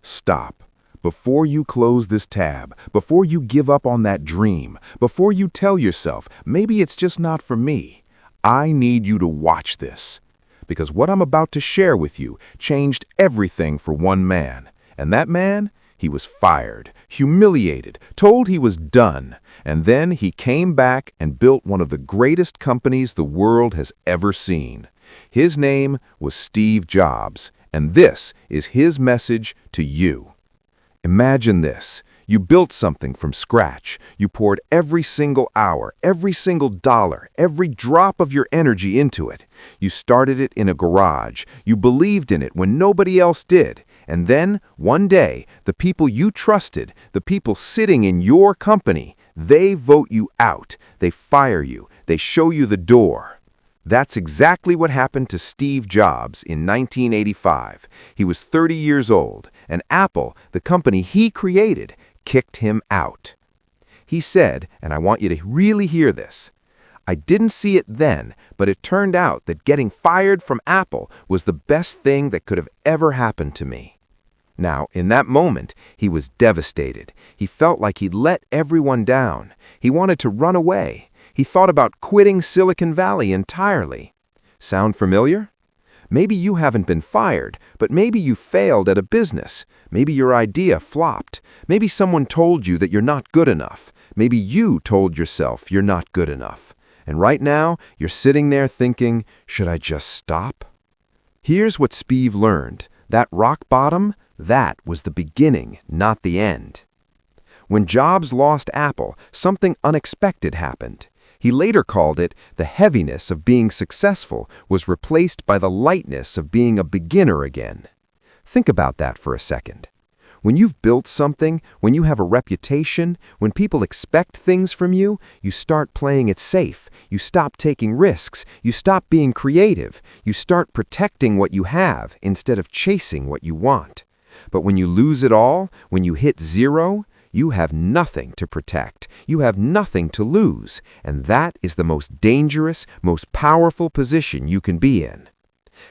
Stop. Before you close this tab, before you give up on that dream, before you tell yourself, maybe it's just not for me, I need you to watch this. Because what I'm about to share with you changed everything for one man. And that man, he was fired, humiliated, told he was done. And then he came back and built one of the greatest companies the world has ever seen. His name was Steve Jobs, and this is his message to you. Imagine this. You built something from scratch. You poured every single hour, every single dollar, every drop of your energy into it. You started it in a garage. You believed in it when nobody else did. And then, one day, the people you trusted, the people sitting in your company, they vote you out. They fire you. They show you the door. That's exactly what happened to Steve Jobs in 1985. He was 30 years old, and Apple, the company he created, kicked him out. He said, and I want you to really hear this, "I didn't see it then, but it turned out that getting fired from Apple was the best thing that could have ever happened to me." Now, in that moment, he was devastated. He felt like he'd let everyone down. He wanted to run away. He thought about quitting Silicon Valley entirely. Sound familiar? Maybe you haven't been fired, but maybe you failed at a business. Maybe your idea flopped. Maybe someone told you that you're not good enough. Maybe you told yourself you're not good enough. And right now, you're sitting there thinking, should I just stop? Here's what Steve learned. That rock bottom, that was the beginning, not the end. When Jobs lost Apple, something unexpected happened. He later called it the heaviness of being successful was replaced by the lightness of being a beginner again. Think about that for a second. When you've built something, when you have a reputation, when people expect things from you, you start playing it safe. You stop taking risks. You stop being creative. You start protecting what you have instead of chasing what you want. But when you lose it all, when you hit zero, you have nothing to protect. You have nothing to lose. And that is the most dangerous, most powerful position you can be in.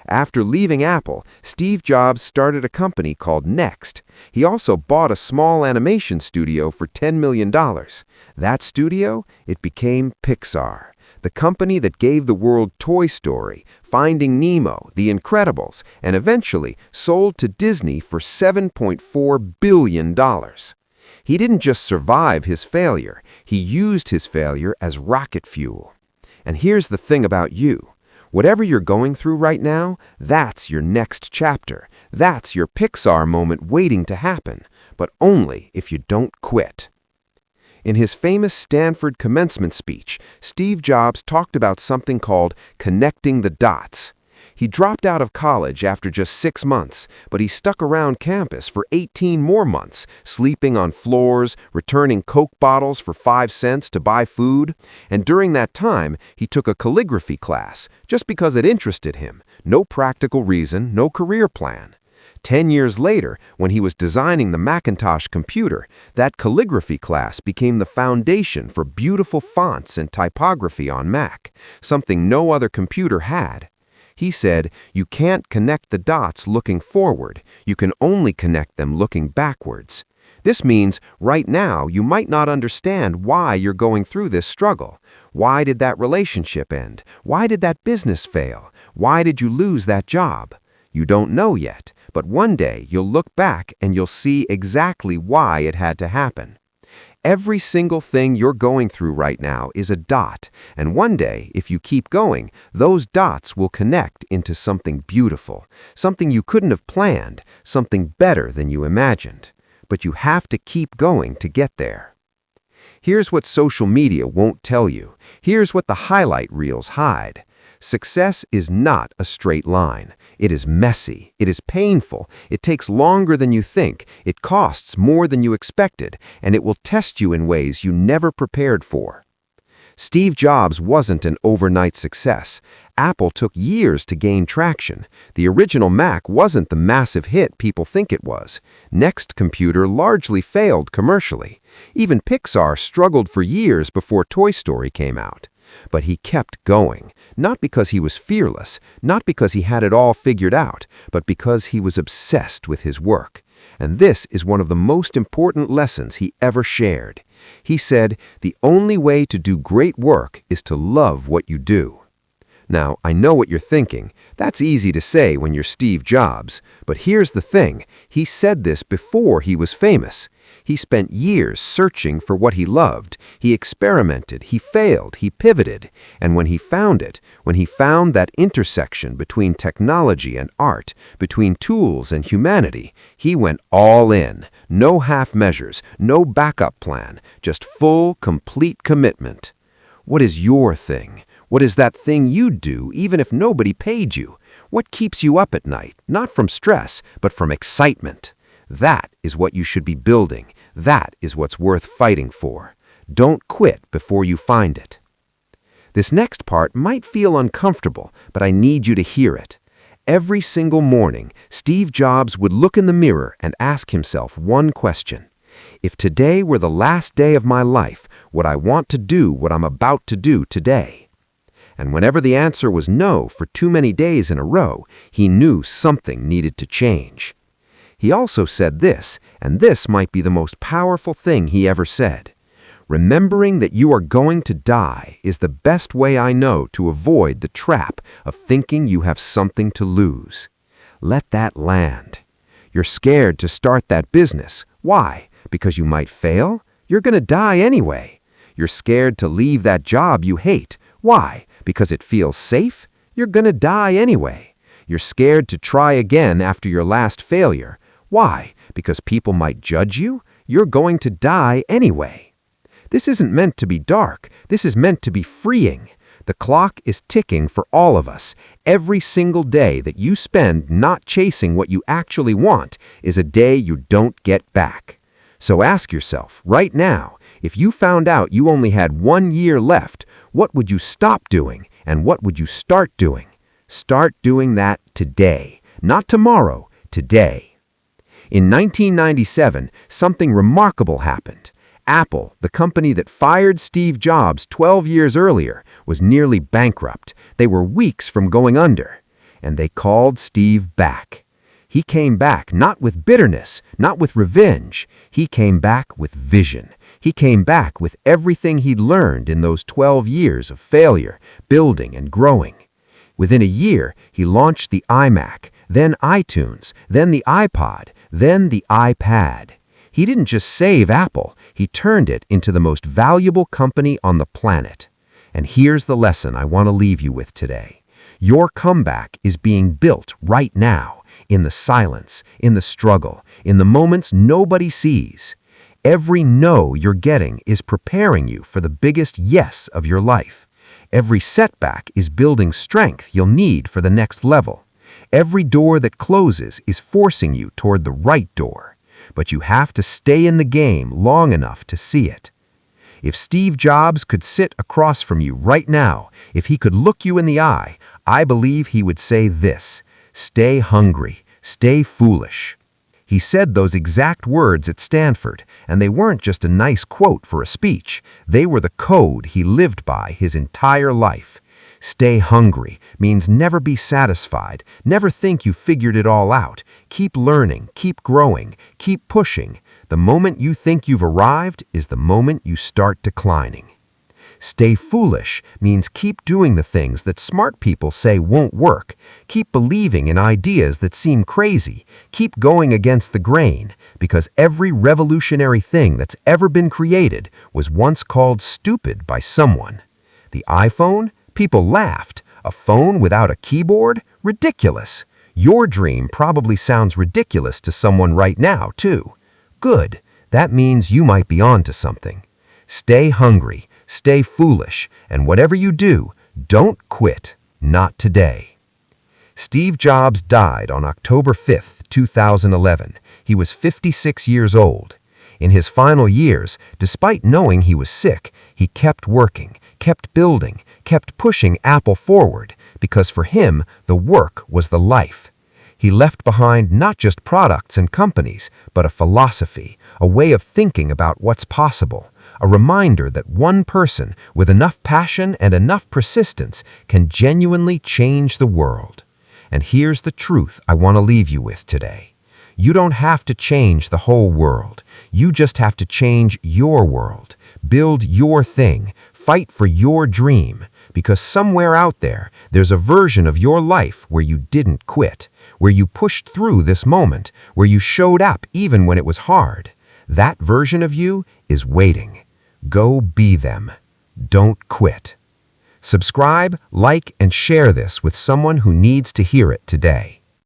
After leaving Apple, Steve Jobs started a company called Next. He also bought a small animation studio for $10 million. That studio, it became Pixar, the company that gave the world Toy Story, Finding Nemo, The Incredibles, and eventually sold to Disney for $7.4 billion. He didn't just survive his failure, he used his failure as rocket fuel. And here's the thing about you. Whatever you're going through right now, that's your next chapter. That's your Pixar moment waiting to happen, but only if you don't quit. In his famous Stanford commencement speech, Steve Jobs talked about something called connecting the dots. He dropped out of college after just 6 months, but he stuck around campus for 18 more months, sleeping on floors, returning Coke bottles for 5 cents to buy food. And during that time, he took a calligraphy class, just because it interested him. No practical reason, no career plan. 10 years later, when he was designing the Macintosh computer, that calligraphy class became the foundation for beautiful fonts and typography on Mac, something no other computer had. He said, you can't connect the dots looking forward. You can only connect them looking backwards. This means right now you might not understand why you're going through this struggle. Why did that relationship end? Why did that business fail? Why did you lose that job? You don't know yet, but one day you'll look back and you'll see exactly why it had to happen. Every single thing you're going through right now is a dot, and one day, if you keep going, those dots will connect into something beautiful, something you couldn't have planned, something better than you imagined. But you have to keep going to get there. Here's what social media won't tell you. Here's what the highlight reels hide. Success is not a straight line. It is messy. It is painful. It takes longer than you think. It costs more than you expected, and it will test you in ways you never prepared for. Steve Jobs wasn't an overnight success. Apple took years to gain traction. The original Mac wasn't the massive hit people think it was. Next computer largely failed commercially. Even Pixar struggled for years before Toy Story came out. But he kept going, not because he was fearless, not because he had it all figured out, but because he was obsessed with his work. And this is one of the most important lessons he ever shared. He said, "The only way to do great work is to love what you do." Now, I know what you're thinking. That's easy to say when you're Steve Jobs. But here's the thing. He said this before he was famous. He spent years searching for what he loved. He experimented, he failed, he pivoted. And when he found it, when he found that intersection between technology and art, between tools and humanity, he went all in. No half measures, no backup plan, just full, complete commitment. What is your thing? What is that thing you do even if nobody paid you? What keeps you up at night, not from stress, but from excitement? That is what you should be building. That is what's worth fighting for. Don't quit before you find it. This next part might feel uncomfortable, but I need you to hear it. Every single morning, Steve Jobs would look in the mirror and ask himself one question. If today were the last day of my life, would I want to do what I'm about to do today? And whenever the answer was no for too many days in a row, he knew something needed to change. He also said this, and this might be the most powerful thing he ever said. Remembering that you are going to die is the best way I know to avoid the trap of thinking you have something to lose. Let that land. You're scared to start that business. Why? Because you might fail? You're going to die anyway. You're scared to leave that job you hate. Why? Because it feels safe? You're going to die anyway. You're scared to try again after your last failure. Why? Because people might judge you? You're going to die anyway. This isn't meant to be dark. This is meant to be freeing. The clock is ticking for all of us. Every single day that you spend not chasing what you actually want is a day you don't get back. So ask yourself, right now, if you found out you only had 1 year left, what would you stop doing and what would you start doing? Start doing that today, not tomorrow, today. In 1997, something remarkable happened. Apple, the company that fired Steve Jobs 12 years earlier, was nearly bankrupt. They were weeks from going under. And they called Steve back. He came back not with bitterness, not with revenge. He came back with vision. He came back with everything he'd learned in those 12 years of failure, building and growing. Within a year, he launched the iMac, then iTunes, then the iPod, then the iPad. He didn't just save Apple, he turned it into the most valuable company on the planet. And here's the lesson I want to leave you with today. Your comeback is being built right now, in the silence, in the struggle, in the moments nobody sees. Every no you're getting is preparing you for the biggest yes of your life. Every setback is building strength you'll need for the next level. Every door that closes is forcing you toward the right door. But you have to stay in the game long enough to see it. If Steve Jobs could sit across from you right now, if he could look you in the eye, I believe he would say this: stay hungry, stay foolish. He said those exact words at Stanford, and they weren't just a nice quote for a speech. They were the code he lived by his entire life. Stay hungry means never be satisfied, never think you figured it all out. Keep learning, keep growing, keep pushing. The moment you think you've arrived is the moment you start declining. Stay foolish means keep doing the things that smart people say won't work. Keep believing in ideas that seem crazy. Keep going against the grain, because every revolutionary thing that's ever been created was once called stupid by someone. The iPhone? People laughed. A phone without a keyboard? Ridiculous. Your dream probably sounds ridiculous to someone right now, too. Good. That means you might be on to something. Stay hungry, stay foolish, and whatever you do, don't quit. Not today. Steve Jobs died on October 5, 2011. He was 56 years old. In his final years, despite knowing he was sick, he kept working, kept building, kept pushing Apple forward, because for him, the work was the life. He left behind not just products and companies, but a philosophy, a way of thinking about what's possible, a reminder that one person with enough passion and enough persistence can genuinely change the world. And here's the truth I want to leave you with today. You don't have to change the whole world. You just have to change your world. Build your thing. Fight for your dream. Because somewhere out there, there's a version of your life where you didn't quit, where you pushed through this moment, where you showed up even when it was hard. That version of you is waiting. Go be them. Don't quit. Subscribe, like, and share this with someone who needs to hear it today.